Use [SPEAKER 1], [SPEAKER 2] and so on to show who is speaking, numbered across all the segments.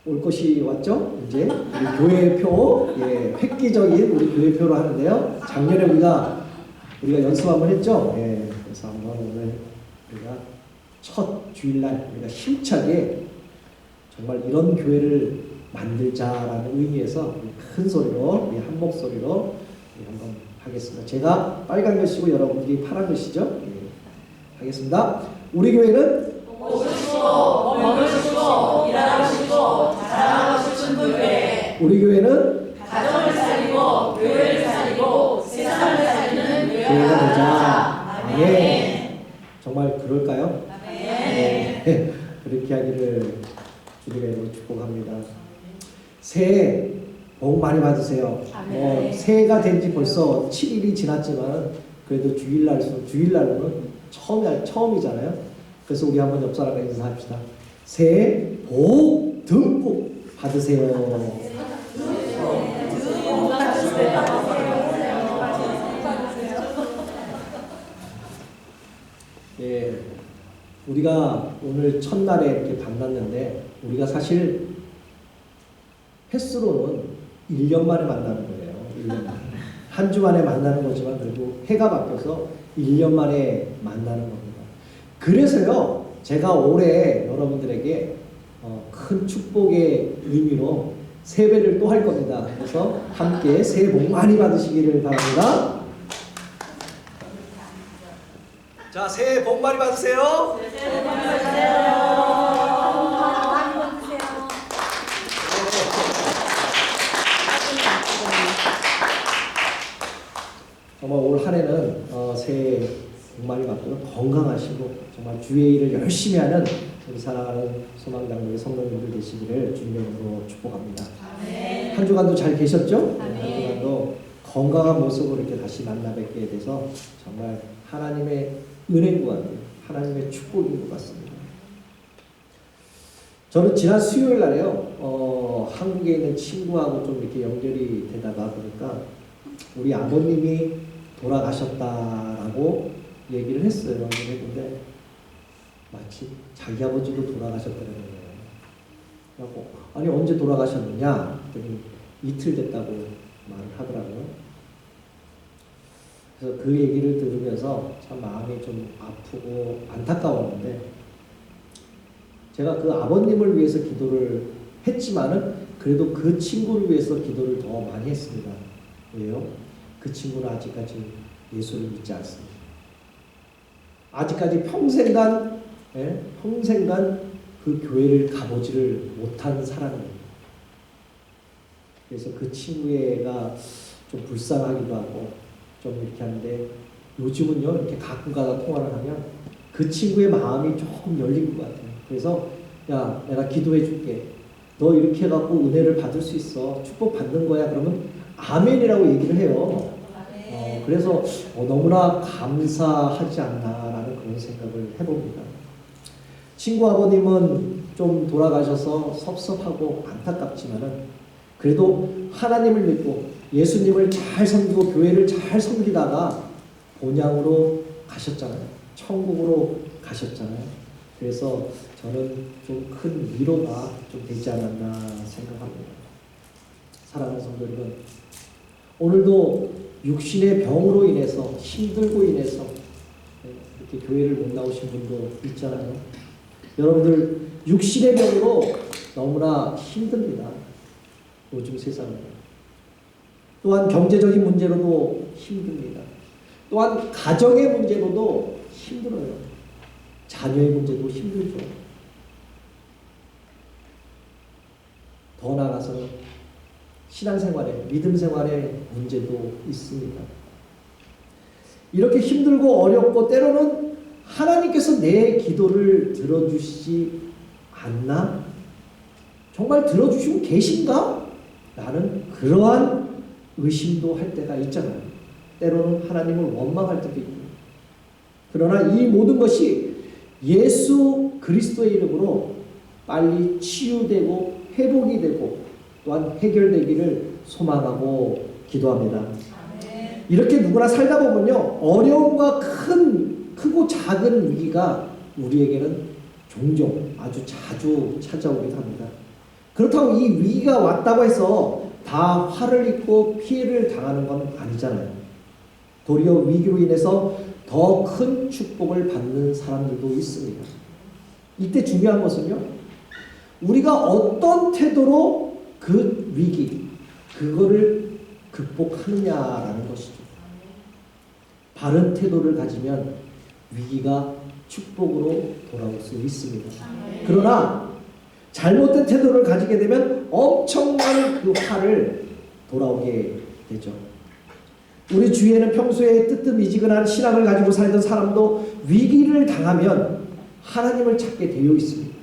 [SPEAKER 1] 올 것이 왔죠? 이제 우리 교회표, 예, 획기적인 우리 교회표로 하는데요. 작년에 우리가 연습 한번 했죠? 예, 그래서 한번 오늘 우리가 첫 주일날 우리가 힘차게 정말 이런 교회를 만들자라는 의미에서 큰 소리로, 우리 한 목소리로 한번 하겠습니다. 제가 빨간 글씨고 여러분들이 파란 글씨죠? 예, 하겠습니다. 우리 교회는
[SPEAKER 2] 오시고 먹으시고 일하시고 자랑하고 싶은 교회.
[SPEAKER 1] 우리 교회는
[SPEAKER 2] 가정을 살리고 교회를 살리고 세상을 살리는
[SPEAKER 1] 교회가 되자.
[SPEAKER 2] 아멘.
[SPEAKER 1] 아멘. 정말 그럴까요?
[SPEAKER 2] 아멘.
[SPEAKER 1] 네. 그렇게 하기를 주님의 이름으로 축복합니다. 새해 복 많이 받으세요.
[SPEAKER 2] 아멘.
[SPEAKER 1] 새해가 된 지 벌써 7일이 지났지만 그래도 주일날로는 처음이잖아요. 그래서 우리 한번 옆 사람과 인사합시다. 새해 복 듬뿍 받으세요. 예, 우리가 오늘 첫날에 이렇게 만났는데 우리가 사실 횟수로는 1년 만에 만나는 거예요. 1년 만에. 한 주 만에 만나는 거지만 그래도 해가 바뀌어서 1년 만에 만나는 겁니다. 그래서요, 제가 올해 여러분들에게 큰 축복의 의미로 세배를 또 할 겁니다. 그래서 함께 새해 복 많이 받으시기를 바랍니다. 자, 새해 복 많이 받으세요. 정말 올 한 해는 새해 복 많이 받고 건강하시고 정말 주의 일을 열심히 하는 우리 사랑하는 소망당국의 성도님들 되시기를 주님의 이름으로 축복합니다.
[SPEAKER 2] 아멘.
[SPEAKER 1] 한 주간도 잘 계셨죠?
[SPEAKER 2] 아멘.
[SPEAKER 1] 한 주간도 건강한 모습으로 이렇게 다시 만나 뵙게 돼서 정말 하나님의 은혜인 것 같아요. 하나님의 축복인 것 같습니다. 저는 지난 수요일 날에요, 한국에 있는 친구하고 좀 이렇게 연결이 되다가 보니까 우리 아버님이 돌아가셨다라고 얘기를 했어요. 근데 마치 자기 아버지도 돌아가셨다는 거예요. 그래서 아니 언제 돌아가셨느냐? 그랬더니 이틀 됐다고 말을 하더라고요. 그래서 그 얘기를 들으면서 참 마음이 좀 아프고 안타까웠는데 제가 그 아버님을 위해서 기도를 했지만은 그래도 그 친구를 위해서 기도를 더 많이 했습니다. 왜요? 그 친구는 아직까지 예수를 믿지 않습니다. 아직까지 평생간 그 교회를 가보지를 못한 사람입니다. 그래서 그 친구애가 좀 불쌍하기도 하고 좀 이렇게 하는데 요즘은요 이렇게 가끔가다 통화를 하면 그 친구의 마음이 조금 열린 것 같아요. 그래서 야 내가 기도해 줄게. 너 이렇게 해갖고 은혜를 받을 수 있어. 축복 받는 거야. 그러면 아멘이라고 얘기를 해요. 그래서 너무나 감사하지 않나라는 그런 생각을 해봅니다. 친구 아버님은 좀 돌아가셔서 섭섭하고 안타깝지만은 그래도 하나님을 믿고 예수님을 잘 섬기고 교회를 잘 섬기다가 본향으로 가셨잖아요. 천국으로 가셨잖아요. 그래서 저는 좀 큰 위로가 좀 되지 않았나 생각합니다. 사랑하는 성도 여러분, 오늘도 육신의 병으로 인해서 힘들고 인해서 이렇게 교회를 못 나오신 분도 있잖아요. 여러분들 육신의 병으로 너무나 힘듭니다. 요즘 세상은. 또한 경제적인 문제로도 힘듭니다. 또한 가정의 문제로도 힘들어요. 자녀의 문제도 힘들죠. 더 나아가서 신앙생활에, 믿음생활에 문제도 있습니다. 이렇게 힘들고 어렵고 때로는 하나님께서 내 기도를 들어주시지 않나? 정말 들어주시고 계신가? 라는 그러한 의심도 할 때가 있잖아요. 때로는 하나님을 원망할 때도 있고. 그러나 이 모든 것이 예수 그리스도의 이름으로 빨리 치유되고 회복이 되고 또한 해결되기를 소망하고 기도합니다.
[SPEAKER 2] 아멘.
[SPEAKER 1] 이렇게 누구나 살다 보면요, 어려움과 크고 작은 위기가 우리에게는 종종 아주 자주 찾아오기도 합니다. 그렇다고 이 위기가 왔다고 해서 다 화를 입고 피해를 당하는 건 아니잖아요. 도리어 위기로 인해서 더 큰 축복을 받는 사람들도 있습니다. 이때 중요한 것은요, 우리가 어떤 태도로 그 위기, 그거를 극복하느냐라는 것이죠. 바른 태도를 가지면 위기가 축복으로 돌아올 수 있습니다. 그러나 잘못된 태도를 가지게 되면 엄청난 그 화를 돌아오게 되죠. 우리 주위에는 평소에 뜨뜻미지근한 신앙을 가지고 살던 사람도 위기를 당하면 하나님을 찾게 되어 있습니다.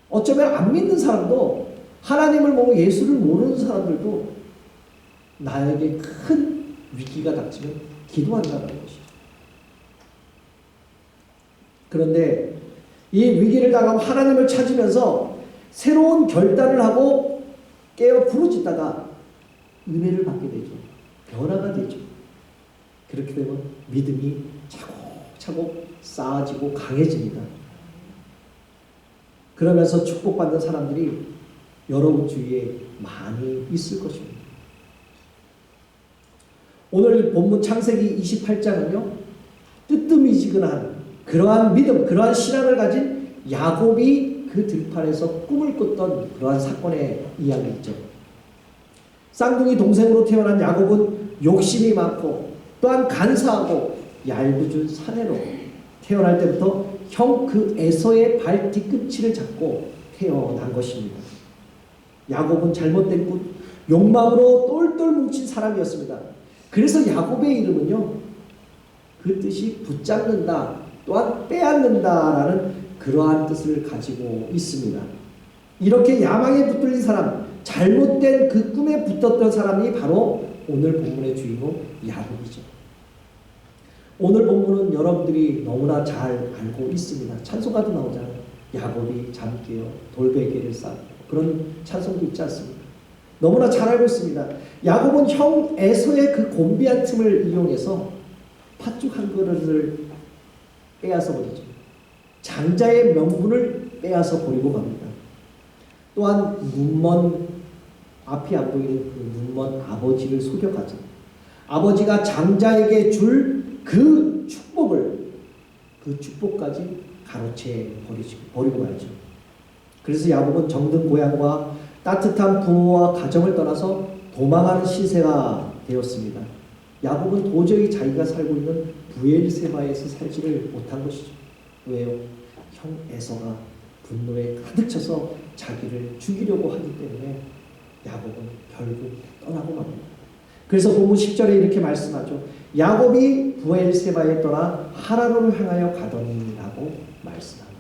[SPEAKER 1] 어쩌면 안 믿는 사람도, 하나님을 보고 예수를 모르는 사람들도 나에게 큰 위기가 닥치면 기도한다는 것이죠. 그런데 이 위기를 당하고 하나님을 찾으면서 새로운 결단을 하고 깨어 부르짖다가 은혜를 받게 되죠. 변화가 되죠. 그렇게 되면 믿음이 차곡차곡 쌓아지고 강해집니다. 그러면서 축복받는 사람들이 여러분 주위에 많이 있을 것입니다. 오늘 본문 창세기 28장은요, 뜨뜻미지근한 그러한 믿음, 그러한 신앙을 가진 야곱이 그 들판에서 꿈을 꿨던 그러한 사건의 이야기이죠. 쌍둥이 동생으로 태어난 야곱은 욕심이 많고 또한 간사하고 얄궂은 사내로 태어날 때부터 형 그 에서의 발 뒤꿈치를 잡고 태어난 것입니다. 야곱은 잘못된 꿈, 욕망으로 똘똘 뭉친 사람이었습니다. 그래서 야곱의 이름은요, 그 뜻이 붙잡는다, 또한 빼앗는다라는 그러한 뜻을 가지고 있습니다. 이렇게 야망에 붙들린 사람, 잘못된 그 꿈에 붙었던 사람이 바로 오늘 본문의 주인공 야곱이죠. 오늘 본문은 여러분들이 너무나 잘 알고 있습니다. 찬송가도 나오잖아요. 야곱이 잠깨어 돌베개를 쌓고, 그런 찬송도 있지 않습니까? 너무나 잘 알고 있습니다. 야곱은 형 에서의 그 곤비한 틈을 이용해서 팥죽 한 그릇을 빼앗아 버리죠. 장자의 명분을 빼앗아 버리고 갑니다. 또한 눈먼, 앞이 안 보이는 그 눈먼 아버지를 속여가죠. 아버지가 장자에게 줄 그 축복을, 그 축복까지 가로채 버리고 말죠. 그래서 야곱은 정든 고향과 따뜻한 부모와 가정을 떠나서 도망하는 시세가 되었습니다. 야곱은 도저히 자기가 살고 있는 부엘세바에서 살지를 못한 것이죠. 왜요? 형 에서가 분노에 가득 차서 자기를 죽이려고 하기 때문에 야곱은 결국 떠나고 맙니다. 그래서 본문 10절에 이렇게 말씀하죠. 야곱이 부엘세바에 떠나 하란으로 향하여 가더니라고 말씀합니다.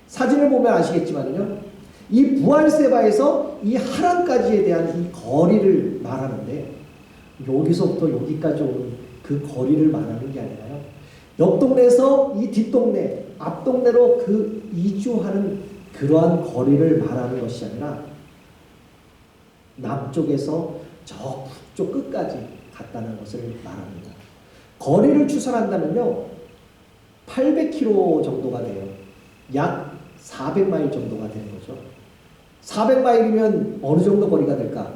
[SPEAKER 1] 사진을 보면 아시겠지만요, 이 부엘세바에서 이 하란까지에 대한 이 거리를 말하는데, 여기서부터 여기까지 오는 그 거리를 말하는 게 아니라요, 옆 동네에서 이 뒷동네, 앞 동네로 그 이주하는 그러한 거리를 말하는 것이 아니라 남쪽에서 저 북쪽 끝까지 갔다는 것을 말합니다. 거리를 추산한다면요, 800km 정도가 돼요. 약 400마일 정도가 되는 거죠. 400마일이면 어느 정도 거리가 될까?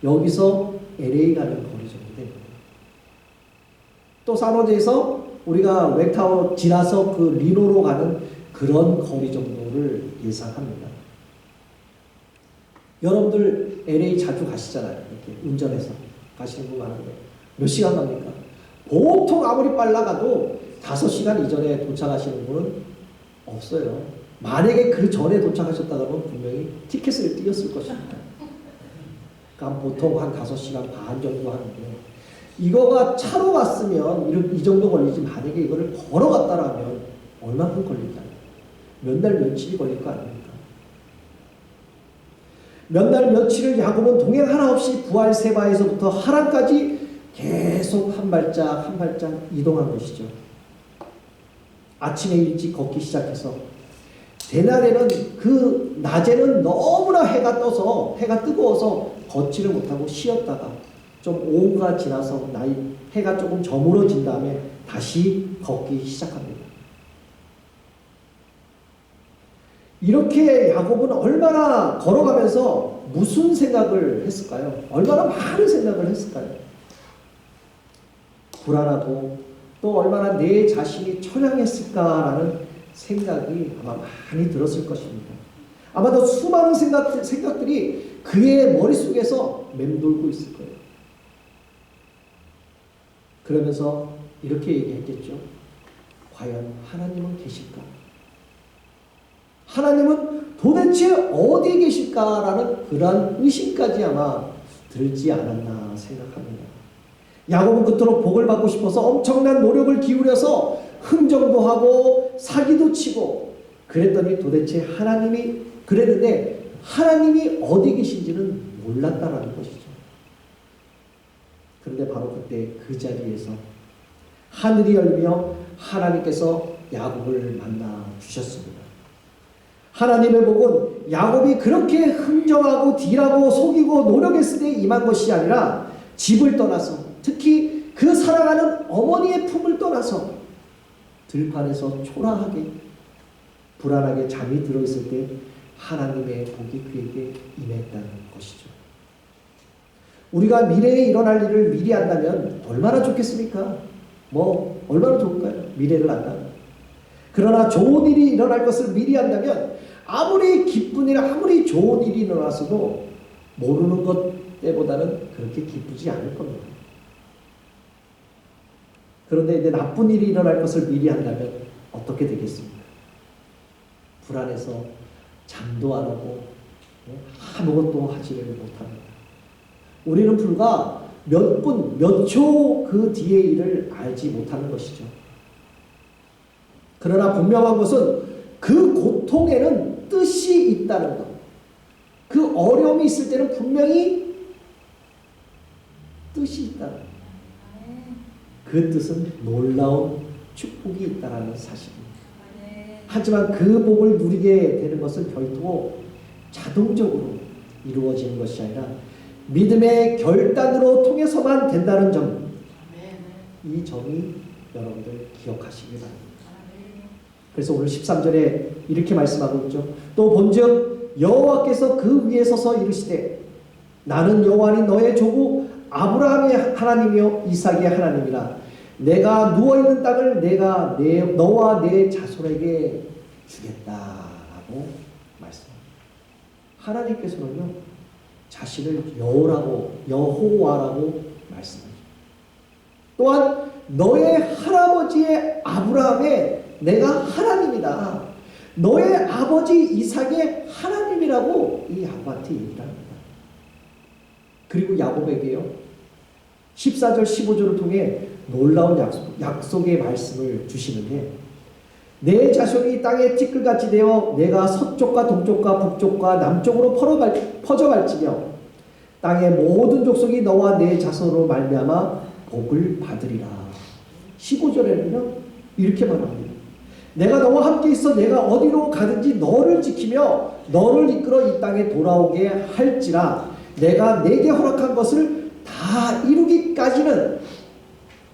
[SPEAKER 1] 여기서 LA 가는 거리 정도 됩니다. 또 산호제에서 우리가 웹타워 지나서 그 리노로 가는 그런 거리 정도를 예상합니다. 여러분들 LA 자주 가시잖아요. 이렇게 운전해서 가시는 분 많은데 몇 시간 갑니까? 보통 아무리 빨라가도 5시간 이전에 도착하시는 분은 없어요. 만약에 그 전에 도착하셨다면 분명히 티켓을 띄었을 것입니다. 그러니까 보통 한 5시간 반 정도 하는데, 이거가 차로 갔으면 이 정도 걸리지, 만약에 이거를 걸어갔다라면 얼마큼 걸릴까? 몇 날 며칠이 걸릴 거 아닙니까? 몇 날 며칠을 야곱은 동행 하나 없이 부엘세바에서부터 하란까지 계속 한 발짝 한 발짝 이동한 것이죠. 아침에 일찍 걷기 시작해서 대낮에는, 그 낮에는 너무나 해가 떠서, 해가 뜨거워서 걷지를 못하고 쉬었다가 좀 오후가 지나서 해가 조금 저물어진 다음에 다시 걷기 시작합니다. 이렇게 야곱은 얼마나 걸어가면서 무슨 생각을 했을까요? 얼마나 많은 생각을 했을까요? 불안하고 또 얼마나 내 자신이 처량했을까라는 생각이 아마 많이 들었을 것입니다. 아마도 수많은 생각들이 그의 머릿속에서 맴돌고 있을 거예요. 그러면서 이렇게 얘기했겠죠. 과연 하나님은 계실까? 하나님은 도대체 어디에 계실까라는 그러한 의심까지 아마 들지 않았나 생각합니다. 야곱은 그토록 복을 받고 싶어서 엄청난 노력을 기울여서 흥정도 하고 사기도 치고 그랬더니 도대체 하나님이 그랬는데 하나님이 어디 계신지는 몰랐다라는 것이죠. 그런데 바로 그때 그 자리에서 하늘이 열리며 하나님께서 야곱을 만나 주셨습니다. 하나님의 복은 야곱이 그렇게 흥정하고 딜하고 속이고 노력했을 때 임한 것이 아니라 집을 떠나서 특히 그 사랑하는 어머니의 품을 떠나서 들판에서 초라하게 불안하게 잠이 들어있을 때 하나님의 복이 그에게 임했다는 것이죠. 우리가 미래에 일어날 일을 미리 안다면 얼마나 좋겠습니까? 얼마나 좋을까요? 미래를 안다면. 그러나 좋은 일이 일어날 것을 미리 안다면 아무리 기쁜 일, 아무리 좋은 일이 일어났어도 모르는 것 때보다는 그렇게 기쁘지 않을 겁니다. 그런데 이제 나쁜 일이 일어날 것을 미리 한다면 어떻게 되겠습니까? 불안해서 잠도 안 오고 아무것도 하지를 못합니다. 우리는 불과 몇 분, 몇 초 그 뒤의 일을 알지 못하는 것이죠. 그러나 분명한 것은 그 고통에는 뜻이 있다는 것. 그 어려움이 있을 때는 분명히 뜻이 있다는 것. 그 뜻은 놀라운 축복이 있다는 사실입니다. 하지만 그 복을 누리게 되는 것은 별도 자동적으로 이루어지는 것이 아니라 믿음의 결단으로 통해서만 된다는 점, 이 점이 여러분들 기억하시기 바랍니다. 그래서 오늘 13절에 이렇게 말씀하고 있죠. 또 본즉 여호와께서 그 위에 서서 이르시되 나는 여호와니 너의 조부 아브라함의 하나님이요 이삭의 하나님이라. 내가 누워있는 땅을 내가 너와 내 자손에게 주겠다라고 말씀합니다. 하나님께서는요 자신을 여호와라고 말씀하죠. 또한 너의 할아버지의 아브라함의 내가 하나님이다. 너의 아버지 이삭의 하나님이라고 이 야곱한테 얘기를 합니다. 그리고 야곱에게요 14절 15절을 통해 놀라운 약속의 말씀을 주시는데 내 자손이 땅에 티끌같이 되어 내가 서쪽과 동쪽과 북쪽과 남쪽으로 퍼져갈지며 땅의 모든 족속이 너와 내 자손으로 말미암아 복을 받으리라. 15절에는요 이렇게 말합니다. 내가 너와 함께 있어 내가 어디로 가든지 너를 지키며 너를 이끌어 이 땅에 돌아오게 할지라. 내가 내게 허락한 것을 다 이루기까지는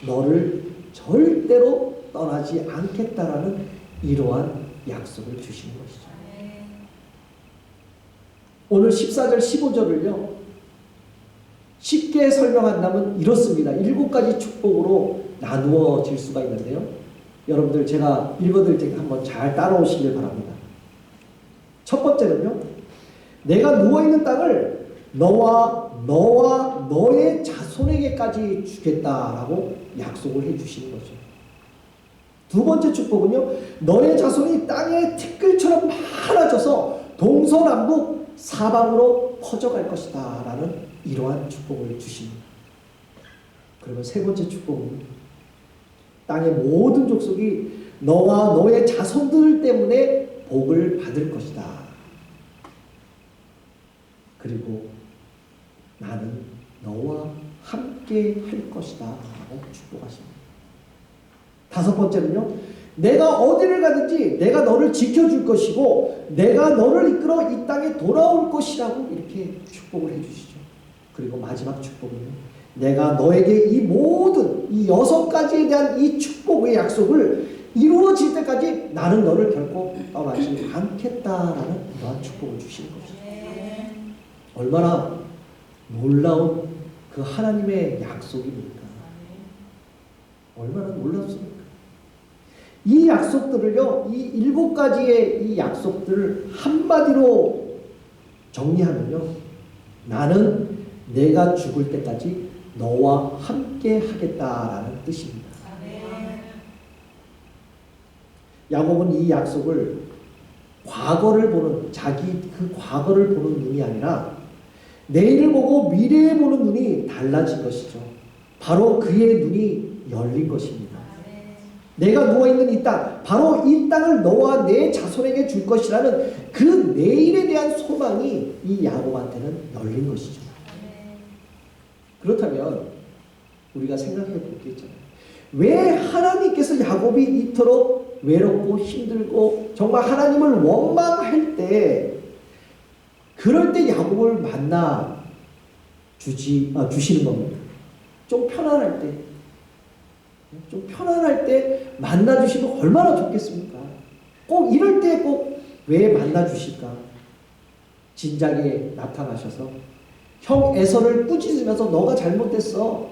[SPEAKER 1] 너를 절대로 떠나지 않겠다라는 이러한 약속을 주시는 것이죠. 오늘 14절 15절을요 쉽게 설명한다면 이렇습니다. 7가지 축복으로 나누어질 수가 있는데요, 여러분들 제가 읽어드릴 테니까 한번 잘 따라오시길 바랍니다. 첫 번째는요, 내가 누워있는 땅을 너와 너의 자손에게까지 주겠다라고 약속을 해주시는 거죠. 두 번째 축복은요, 너의 자손이 땅의 티끌처럼 많아져서 동서남북 사방으로 퍼져갈 것이다 라는 이러한 축복을 주십니다. 그리고 세 번째 축복은 땅의 모든 족속이 너와 너의 자손들 때문에 복을 받을 것이다. 그리고 나는 너와 함께 할 것이다 라고 축복하십니다. 다섯 번째는요, 내가 어디를 가든지 내가 너를 지켜줄 것이고 내가 너를 이끌어 이 땅에 돌아올 것이라고 이렇게 축복을 해주시죠. 그리고 마지막 축복은요, 내가 너에게 이 모든 이 6가지에 대한 이 축복의 약속을 이루어질 때까지 나는 너를 결코 떠나지 않겠다라는 이러한 축복을 주시는 거죠. 얼마나 놀라운 그 하나님의 약속입니까? 얼마나 놀랍습니까? 이 약속들을요, 이 7가지의 이 약속들을 한마디로 정리하면요, 나는 내가 죽을 때까지 너와 함께 하겠다라는 뜻입니다. 야곱은 이 약속을 과거를 보는, 자기 그 과거를 보는 눈이 아니라 내일을 보고 미래에 보는 눈이 달라진 것이죠. 바로 그의 눈이 열린 것입니다. 내가 누워있는 이 땅, 바로 이 땅을 너와 내 자손에게 줄 것이라는 그 내일에 대한 소망이 이 야곱한테는 열린 것이죠. 그렇다면 우리가 생각해 볼 게 있잖아요. 왜 하나님께서 야곱이 이토록 외롭고 힘들고 정말 하나님을 원망할 때, 그럴 때 야곱을 만나 주시는 겁니다. 좀 편안할 때, 만나 주시면 얼마나 좋겠습니까? 꼭 이럴 때 꼭 왜 만나 주실까? 진작에 나타나셔서 형 에서를 꾸짖으면서 너가 잘못됐어.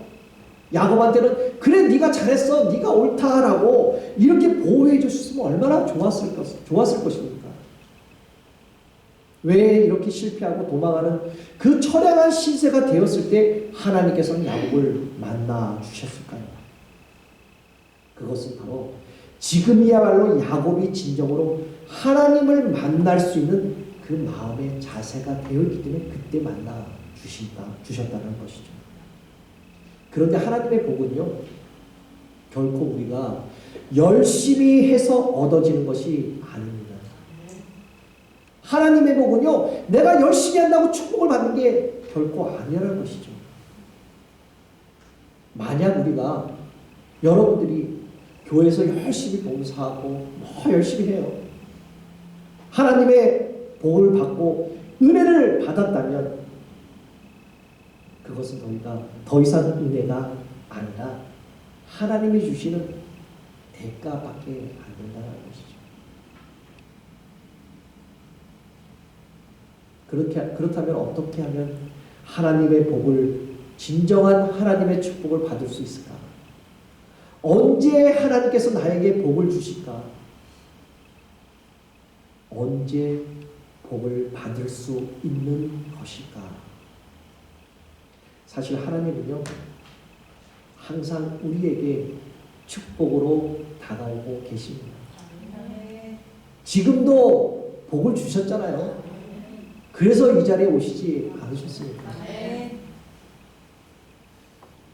[SPEAKER 1] 야곱한테는 그래 네가 잘했어, 네가 옳다라고 이렇게 보호해 주셨으면 얼마나 좋았을 것입니까? 왜 이렇게 실패하고 도망하는 그 처량한 신세가 되었을 때 하나님께서는 야곱을 만나 주셨을까요? 그것은 바로 지금이야말로 야곱이 진정으로 하나님을 만날 수 있는 그 마음의 자세가 되었기 때문에 그때 만나 주셨다는 것이죠. 그런데 하나님의 복은요, 결코 우리가 열심히 해서 얻어지는 것이 아닙니다. 하나님의 복은요, 내가 열심히 한다고 축복을 받는 게 결코 아니라는 것이죠. 만약 우리가, 여러분들이 교회에서 열심히 봉사하고 열심히 해요. 하나님의 복을 받고 은혜를 받았다면 그것은 더 이상 은혜가 아니라 하나님이 주시는 대가밖에 안 된다는 것이죠. 그렇다면 어떻게 하면 하나님의 복을, 진정한 하나님의 축복을 받을 수 있을까? 언제 하나님께서 나에게 복을 주실까? 언제 복을 받을 수 있는 것일까? 사실 하나님은요, 항상 우리에게 축복으로 다가오고 계십니다. 지금도 복을 주셨잖아요. 그래서 이 자리에 오시지 않으셨습니까?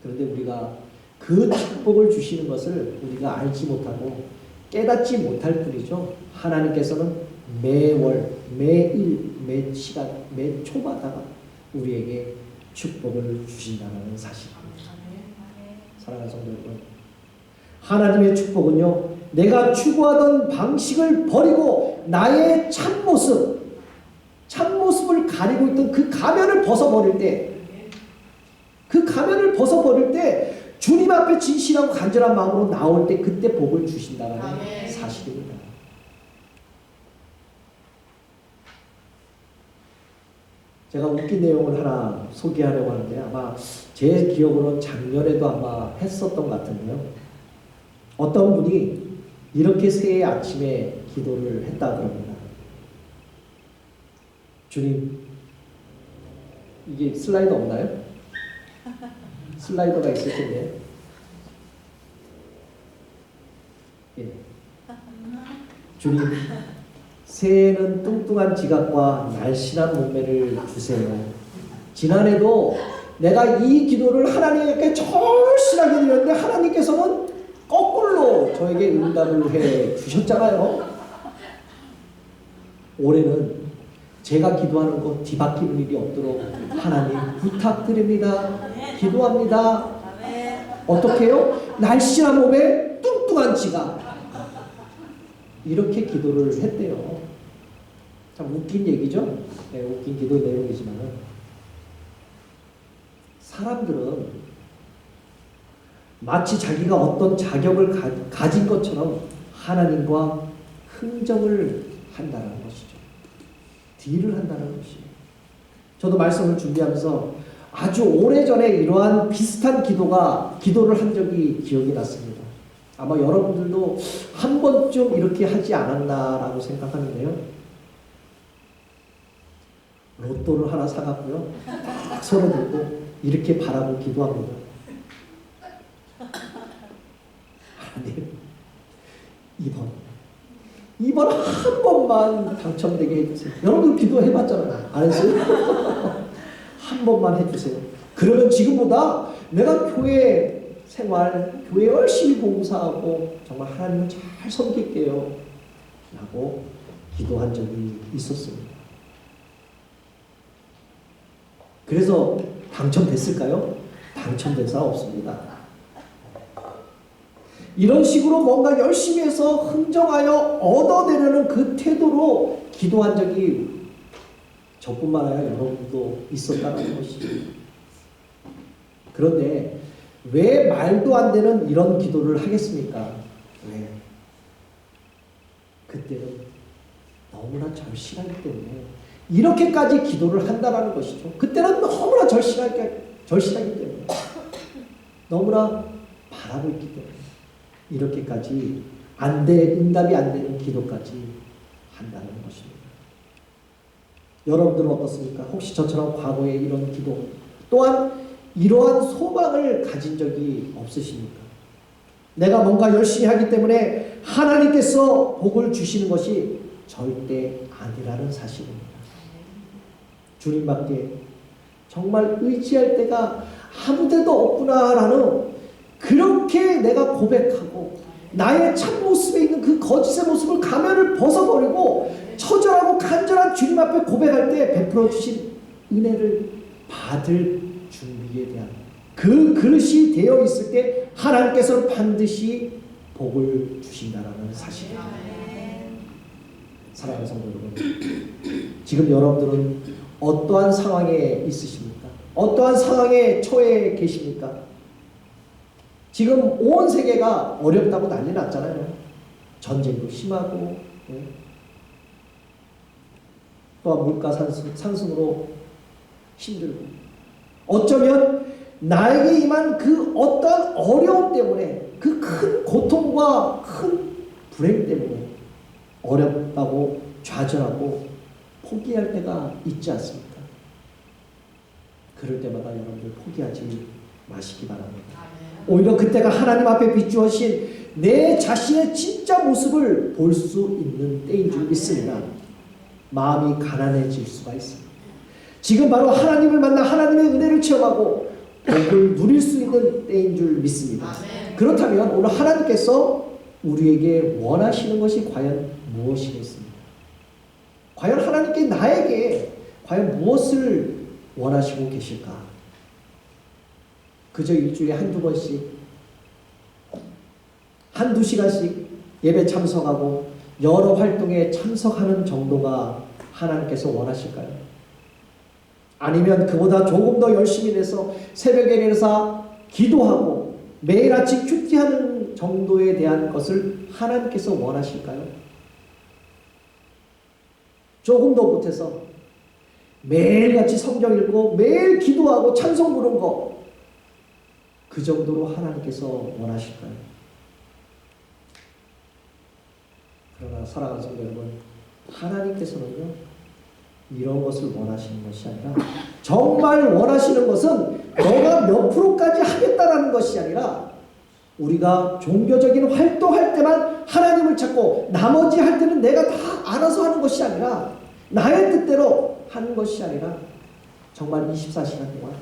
[SPEAKER 1] 그런데 우리가 그 축복을 주시는 것을 우리가 알지 못하고 깨닫지 못할 뿐이죠. 하나님께서는 매월, 매일, 매 시간, 매 초마다 우리에게 축복을 주신다는 사실입니다. 사랑하는 성도 여러분, 하나님의 축복은요, 내가 추구하던 방식을 버리고 나의 참모습을 가리고 있던 그 가면을 벗어버릴 때, 주님 앞에 진실하고 간절한 마음으로 나올 때 그때 복을 주신다는 사실입니다. 제가 웃긴 내용을 하나 소개하려고 하는데, 아마 제 기억으로는 작년에도 아마 했었던 것 같은데요. 어떤 분이 이렇게 새해 아침에 기도를 했다 그럽니다. 주님, 이게 슬라이더 없나요? 슬라이더가 있을 텐데. 예. 주님, 새해에는 뚱뚱한 지갑과 날씬한 몸매를 주세요. 지난해도 내가 이 기도를 하나님께 절실하게 드렸는데 하나님께서는 거꾸로 저에게 응답을 해 주셨잖아요. 올해는 제가 기도하는 것 뒤바뀌는 일이 없도록 하나님 부탁드립니다. 기도합니다. 어떻게 해요? 날씬한 몸에 뚱뚱한 지갑. 이렇게 기도를 했대요. 참 웃긴 얘기죠? 네, 웃긴 기도 내용이지만 사람들은 마치 자기가 어떤 자격을 가진 것처럼 하나님과 흥정을 한다는 것이죠. 딜을 한다는 것이에요. 저도 말씀을 준비하면서 아주 오래전에 이러한 비슷한 기도를 한 적이 기억이 났습니다. 아마 여러분들도 한 번쯤 이렇게 하지 않았나라고 생각하는데요. 로또를 하나 사갖고요. 딱 손에 들고 이렇게 바라고 기도합니다. 하나님, 이번 한 번만 당첨되게 해주세요. 여러분 기도해봤잖아요. 안 했어요? 한 번만 해주세요. 그러면 지금보다 내가 교회 생활, 교회 열심히 봉사하고 정말 하나님을 잘 섬길게요. 라고 기도한 적이 있었습니다. 그래서 당첨됐을까요? 당첨된 사람 없습니다. 이런 식으로 뭔가 열심히 해서 흥정하여 얻어내려는 그 태도로 기도한 적이 저뿐만 아니라 여러분도 있었다는 것이죠. 그런데 왜 말도 안 되는 이런 기도를 하겠습니까? 왜? 그때는 너무나 절실하기 때문에 이렇게까지 기도를 한다는 것이죠. 그때는 너무나 절실하기 때문에 너무나 바라고 있기 때문에 이렇게까지 응답이 안 되는 기도까지 한다는 것입니다. 여러분들은 어떻습니까? 혹시 저처럼 과거에 이런 기도 또한 이러한 소망을 가진 적이 없으십니까? 내가 뭔가 열심히 하기 때문에 하나님께서 복을 주시는 것이 절대 아니라는 사실입니다. 주님밖에 정말 의지할 때가 아무데도 없구나라는 그렇게 내가 고백하고 나의 참모습에 있는 그 거짓의 모습을 가면을 벗어버리고 처절하고 간절한 주님 앞에 고백할 때 베풀어 주신 은혜를 받을 준비에 대한 그 그릇이 되어 있을 때 하나님께서는 반드시 복을 주신다는 사실입니다. 사랑하는 성도 여러분, 지금 여러분들은 어떠한 상황에 있으십니까? 어떠한 상황에 처해 계십니까? 지금 온 세계가 어렵다고 난리 났잖아요. 전쟁도 심하고 또한 물가 상승으로 힘들고 어쩌면 나에게 임한 그 어떤 어려움 때문에 그 큰 고통과 큰 불행 때문에 어렵다고 좌절하고 포기할 때가 있지 않습니까? 그럴 때마다 여러분들 포기하지 마시기 바랍니다. 오히려 그때가 하나님 앞에 비추어진 내 자신의 진짜 모습을 볼 수 있는 때인 줄 믿습니다. 마음이 가난해질 수가 있습니다. 지금 바로 하나님을 만나 하나님의 은혜를 체험하고 복을 누릴 수 있는 때인 줄 믿습니다. 그렇다면 오늘 하나님께서 우리에게 원하시는 것이 과연 무엇이겠습니까? 과연 하나님께 나에게 과연 무엇을 원하시고 계실까? 그저 일주일에 한두 번씩 한두 시간씩 예배 참석하고 여러 활동에 참석하는 정도가 하나님께서 원하실까요? 아니면 그보다 조금 더 열심히 해서 새벽에 일어나서 기도하고 매일 아침 큐티하는 정도에 대한 것을 하나님께서 원하실까요? 조금 더 못해서 매일같이 성경 읽고 매일 기도하고 찬송 부르는 거 그 정도로 하나님께서 원하실까요? 그러나 사랑하는 성도 여러분, 하나님께서는요 이런 것을 원하시는 것이 아니라 정말 원하시는 것은 너가 몇 프로까지 하겠다라는 것이 아니라 우리가 종교적인 활동할 때만 하나님을 찾고 나머지 할 때는 내가 다 알아서 하는 것이 아니라 나의 뜻대로 하는 것이 아니라 정말 24시간 동안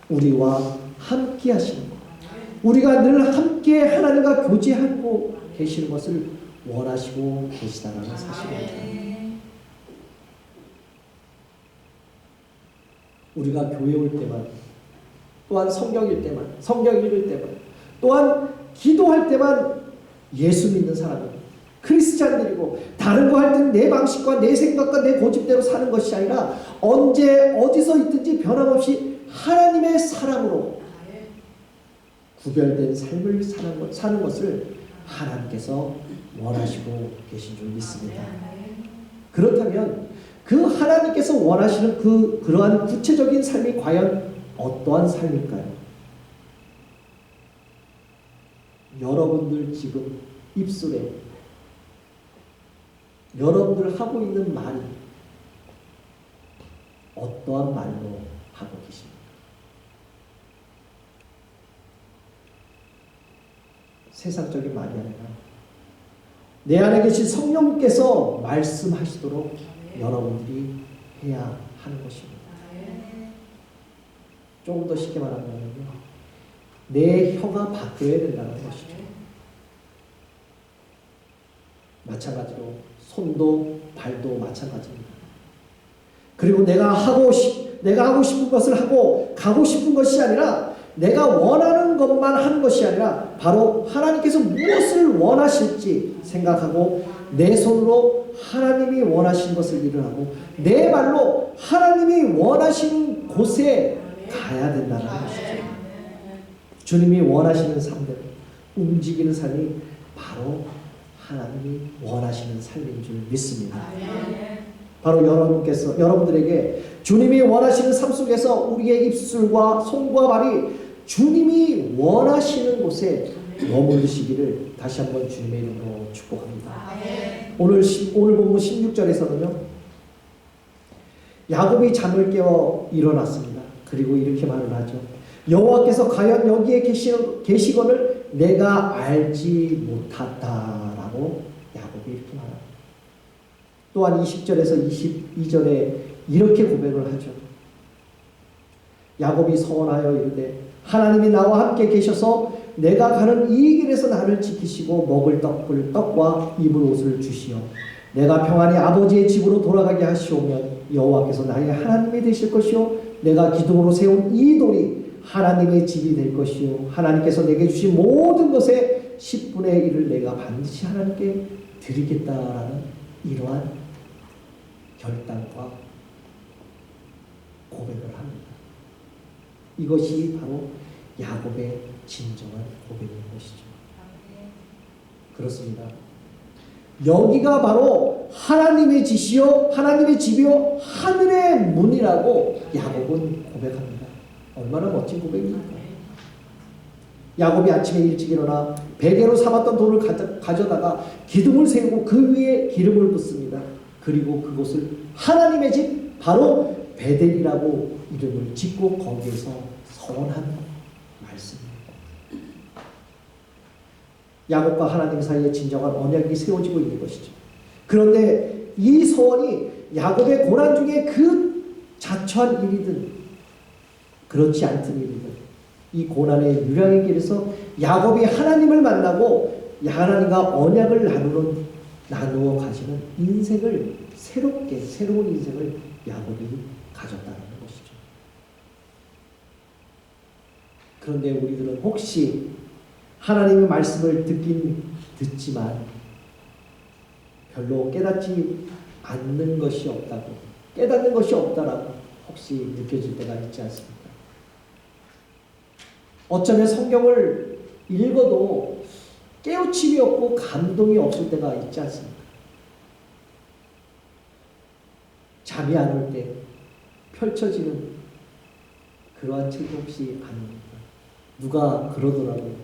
[SPEAKER 1] 우리와 함께 하시는 것, 우리가 늘 함께 하나님과 교제하고 계시는 것을 원하시고 계시다는 사실입니다. 우리가 교회 올 때만, 또한 성경 읽을 때만, 성경 읽을 때만, 또한 기도할 때만 예수 믿는 사람이 크리스찬들이고 다른 거 할 때는 내 방식과 내 생각과 내 고집대로 사는 것이 아니라 언제 어디서 있든지 변함없이 하나님의 사람으로 구별된 삶을 사는 것을 하나님께서 원하시고 계신 줄 믿습니다. 그렇다면 그 하나님께서 원하시는 그러한 구체적인 삶이 과연 어떠한 삶일까요? 여러분들 지금 입술에 여러분들 하고 있는 말이 어떠한 말로 하고 계십니까? 세상적인 말이 아니라 내 안에 계신 성령께서 말씀하시도록 여러분들이 해야 하는 것입니다. 조금 더 쉽게 말하면 내 혀가 바뀌어야 된다는 것이죠. 마찬가지로 손도 발도 마찬가지입니다. 그리고 내가 하고 싶은 것을 하고 가고 싶은 것이 아니라 내가 원하는 것만 하는 것이 아니라 바로 하나님께서 무엇을 원하실지 생각하고 내 손으로 하나님이 원하시는 것을 일을 하고 내 발로 하나님이 원하시는 곳에 가야 된다는 것이죠. 주님이 원하시는 삶대로 움직이는 삶이 바로 하나님이 원하시는 삶인 줄 믿습니다. 바로 여러분들에게 주님이 원하시는 삶 속에서 우리의 입술과 손과 발이 주님이 원하시는 곳에 머무르시기를 다시 한번 주님의 이름으로 축복합니다. 오늘 본문 16절에서는요. 야곱이 잠을 깨어 일어났습니다. 그리고 이렇게 말을 하죠. 여호와께서 과연 여기에 계시거늘 내가 알지 못하다라고 야곱이 이렇게 말합니다. 또한 20절에서 22절에 이렇게 고백을 하죠. 야곱이 서원하여 이르되 하나님이 나와 함께 계셔서 내가 가는 이 길에서 나를 지키시고 먹을 떡과 입을 옷을 주시어 내가 평안히 아버지의 집으로 돌아가게 하시오면 여호와께서 나의 하나님이 되실 것이요 내가 기둥으로 세운 이 돌이 하나님의 집이 될 것이요 하나님께서 내게 주신 모든 것의 10분의 1을 내가 반드시 하나님께 드리겠다라는 이러한 결단과 고백을 합니다. 이것이 바로 야곱의 진정한 고백인 것이죠. 그렇습니다. 여기가 바로 하나님의 지시요 하나님의 집이요 하늘의 문이라고 야곱은 고백합니다. 얼마나 멋진 고백입니까? 야곱이 아침에 일찍 일어나 베개로 삼았던 돌을 가져다가 기둥을 세우고 그 위에 기름을 붓습니다. 그리고 그곳을 하나님의 집 바로 베델이라고 이름을 짓고 거기에서 서원한 말씀입니다. 야곱과 하나님 사이에 진정한 언약이 세워지고 있는 것이죠. 그런데 이 서원이 야곱의 고난 중에 그 자초한 일이든 그렇지 않든 일이든 이 고난의 유량의 길에서 야곱이 하나님을 만나고 하나님과 언약을 나누어 가시는 인생을 새로운 인생을 야곱이 가졌다는 것이죠. 그런데 우리들은 혹시 하나님의 말씀을 듣지만 별로 깨닫지 않는 것이 없다고 깨닫는 것이 없다라고 혹시 느껴질 때가 있지 않습니까? 어쩌면 성경을 읽어도 깨우침이 없고 감동이 없을 때가 있지 않습니까? 잠이 안 올 때 펼쳐지는 그러한 책이 혹시 아닙니까? 누가 그러더라고요.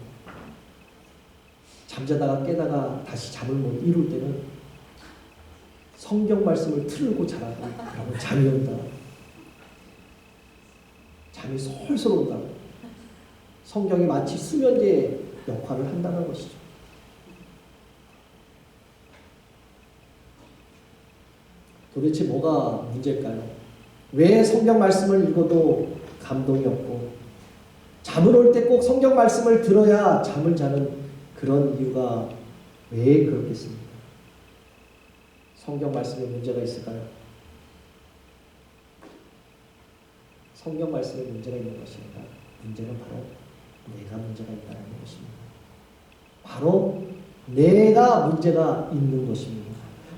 [SPEAKER 1] 잠자다가 깨다가 다시 잠을 못 이룰 때는 성경 말씀을 틀고 자라고 그러면 잠이 온다. 잠이 솔솔 온다고. 성경이 마치 수면제 역할을 한다는 것이죠. 도대체 뭐가 문제일까요? 왜 성경 말씀을 읽어도 감동이 없고 잠을 올 때 꼭 성경 말씀을 들어야 잠을 자는 그런 이유가 왜 그렇겠습니까? 성경 말씀에 문제가 있을까요? 성경 말씀에 문제가 있는 것이 아니라 문제는 바로 내가 문제가 있다는 것입니다. 바로 내가 문제가 있는 것입니다.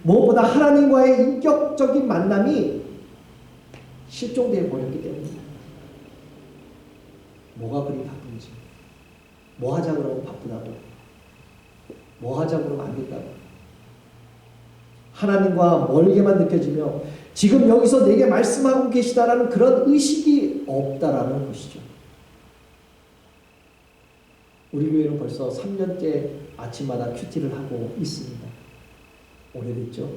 [SPEAKER 1] 무엇보다 하나님과의 인격적인 만남이 실종되어 버렸기 때문입니다. 뭐가 그리 바쁜지, 뭐 하자 그러면 바쁘다고, 뭐 하자고 그러면 안 된다고. 하나님과 멀게만 느껴지며 지금 여기서 내게 말씀하고 계시다라는 그런 의식이 없다라는 것이죠. 우리 교회는 벌써 3년째 아침마다 큐티를 하고 있습니다. 오래됐죠?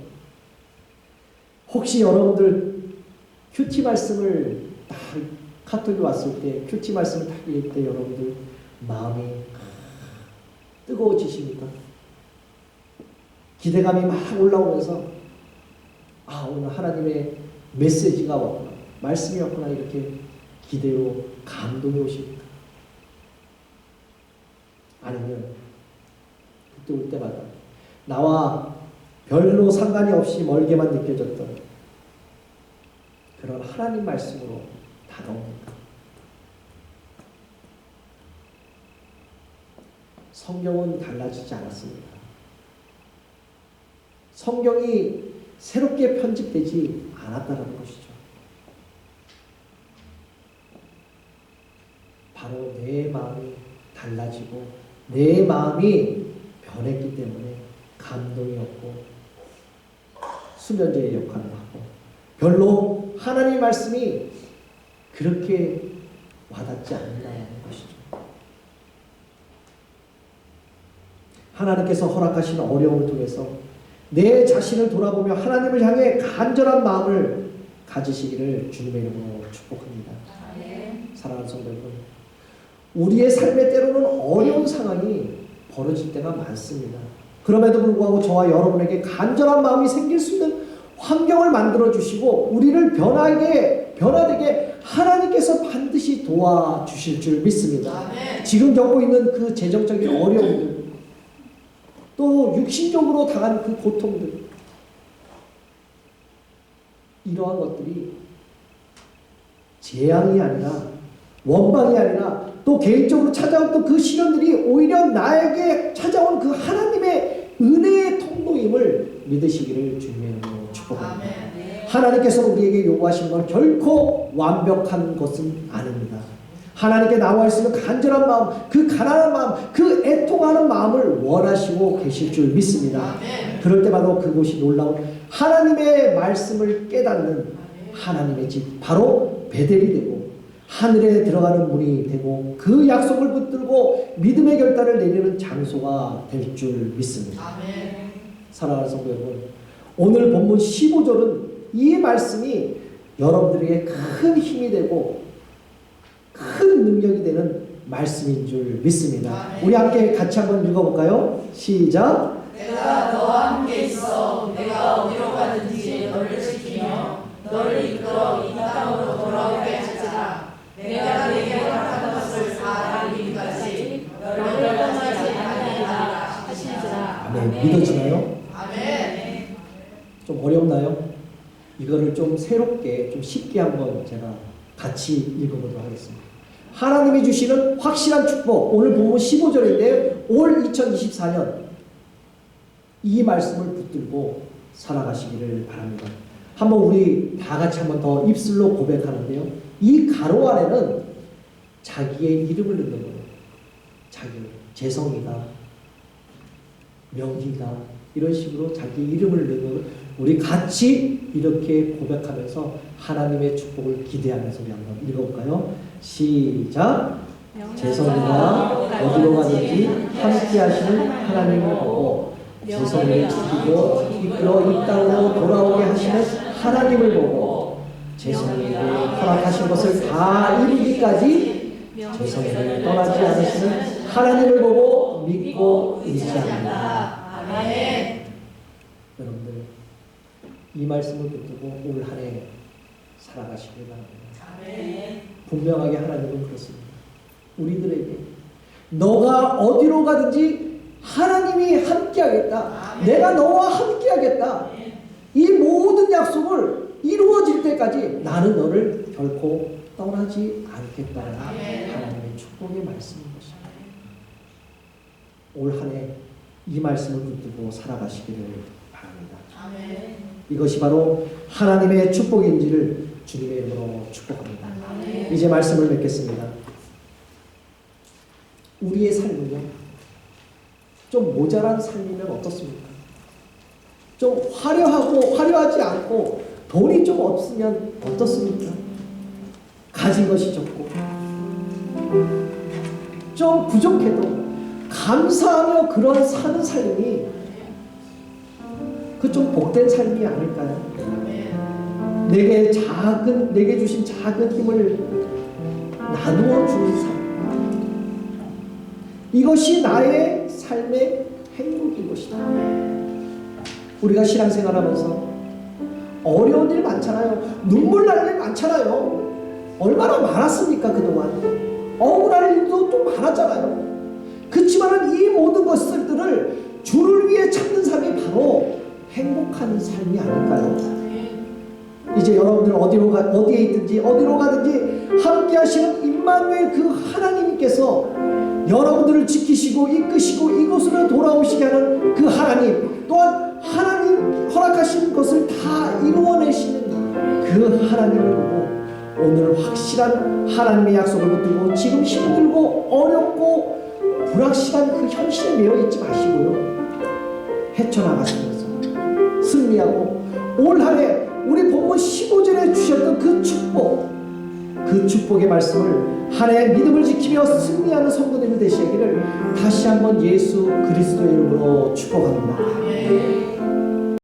[SPEAKER 1] 혹시 여러분들 큐티 말씀을 딱 카톡이 왔을 때 큐티 말씀을 딱 읽을 때 여러분들 마음이 뜨거워지십니까? 기대감이 막 올라오면서 오늘 하나님의 메시지가 왔구나, 말씀이 왔구나, 이렇게 기대로 감동이 오십니까? 아니면 그때 올 때마다 나와 별로 상관이 없이 멀게만 느껴졌던 그런 하나님 말씀으로 다가옵니까? 성경은 달라지지 않았습니다. 성경이 새롭게 편집되지 않았다는 것이죠. 바로 내 마음이 달라지고 내 마음이 변했기 때문에 감동이 없고 수면제의 역할을 하고 별로 하나님의 말씀이 그렇게 와닿지 않는다는 것이죠. 하나님께서 허락하신 어려움을 통해서 내 자신을 돌아보며 하나님을 향해 간절한 마음을 가지시기를 주님의 이름으로 축복합니다. 사랑하는 성도 여러분, 우리의 삶에 때로는 어려운 상황이 벌어질 때가 많습니다. 그럼에도 불구하고 저와 여러분에게 간절한 마음이 생길 수 있는 환경을 만들어 주시고 우리를 변화되게 하나님께서 반드시 도와주실 줄 믿습니다. 지금 겪고 있는 그 재정적인 어려움들, 또 육신적으로 당한 그 고통들, 이러한 것들이 재앙이 아니라 원망이 아니라 또 개인적으로 찾아온 또 그 시련들이 오히려 나에게 찾아온 그 하나님의 은혜의 통로임을 믿으시기를 주님의 이름으로 축복합니다. 하나님께서 우리에게 요구하신 건 결코 완벽한 것은 아닙니다. 하나님께 나와 있으면 간절한 마음, 그 가난한 마음, 그 애통하는 마음을 원하시고 계실 줄 믿습니다. 그럴 때마다 그곳이 놀라운 하나님의 말씀을 깨닫는 하나님의 집, 바로 베델이 되고 하늘에 들어가는 문이 되고 그 약속을 붙들고 믿음의 결단을 내리는 장소가 될 줄 믿습니다. 사랑하는 성도 여러분, 오늘 본문 15절은 이 말씀이 여러분들에게 큰 힘이 되고 큰 능력이 되는 말씀인 줄 믿습니다. 우리 함께 같이 한번 읽어볼까요? 시작.
[SPEAKER 2] 내가 너와 함께 있어 내가 어디로 가든지 너를 지키며 너를 이끌어 이 땅으로 돌아오게 하시라. 내가 내게 허락한 것을 다 이루기까지 너를 떠나지 아니하리라 하시니라.
[SPEAKER 1] 아멘. 믿어지나요?
[SPEAKER 2] 아멘.
[SPEAKER 1] 좀 어렵나요? 이거를 좀 새롭게, 좀 쉽게 한번 제가 같이 읽어보도록 하겠습니다. 하나님이 주시는 확실한 축복, 오늘 본문 15절인데 올 2024년 이 말씀을 붙들고 살아가시기를 바랍니다. 한번 우리 다 같이 한번 더 입술로 고백하는데요. 이 가로 안에는 자기의 이름을 넣는 거예요. 자기, 재성이다, 명희다, 이런 식으로 자기 이름을 넣는, 우리 같이 이렇게 고백하면서 하나님의 축복을 기대하면서 우리 한번 읽어볼까요? 시작. 재성이가 어디로 가든지 함께 하시는 하나님을 보고 재성이를 지키고 이끌어 이 땅으로 돌아오게 하시는 하나님을 보고 재성이에게 허락하신 것을 다 이루기까지 재성이를 떠나지 않으시는 하나님을 보고 믿고 의지합니다.
[SPEAKER 2] 아멘.
[SPEAKER 1] 여러분들 이 말씀을 붙들고 올 한 해 살아가시길 바랍니다.
[SPEAKER 2] 아멘.
[SPEAKER 1] 분명하게 하나님은 그렇습니다. 우리들에게 너가 어디로 가든지 하나님이 함께하겠다. 내가 너와 함께하겠다. 이 모든 약속을 이루어질 때까지 나는 너를 결코 떠나지 않겠다는 하나님의 축복의 말씀인 것입니다. 올 한 해 이 말씀을 붙들고 살아가시기를 바랍니다.
[SPEAKER 2] 아멘.
[SPEAKER 1] 이것이 바로 하나님의 축복인지를 주님의 이름으로 축복합니다.
[SPEAKER 2] 아멘.
[SPEAKER 1] 이제 말씀을 맺겠습니다. 우리의 삶은요, 좀 모자란 삶이면 어떻습니까? 좀 화려하지 않고 돈이 좀 없으면 어떻습니까? 가진 것이 적고 좀 부족해도 감사하며 그런 사는 삶이 그 좀 복된 삶이 아닐까요? 내게 주신 작은 힘을 나누어 주는 삶. 이것이 나의 삶의 행복인 것이다. 우리가 신앙생활하면서 어려운 일 많잖아요. 눈물 날 일 많잖아요. 얼마나 많았습니까 그동안. 억울한 일도 또 많았잖아요. 그렇지만 이 모든 것들을 주를 위해 참는 삶이 바로 행복한 삶이 아닐까요? 이제 여러분들 어디에 있든지 어디로 가든지 함께 하시는 임마누엘 그 하나님께서 여러분들을 지키시고 이끄시고 이곳으로 돌아오시게 하는 그 하나님, 또한 하나님 허락하신 것을 다 이루어내시는 그 하나님을 보고 오늘 확실한 하나님의 약속을 붙들고 지금 힘들고 어렵고 불확실한 그 현실에 매여 있지 마시고요. 헤쳐나가시면서 승리하고 올 한해 우리 본문 15절에 주셨던 그 축복의 말씀을 한 해 믿음을 지키며 승리하는 성도님이 되시기를 다시 한번 예수 그리스도의 이름으로 축복합니다.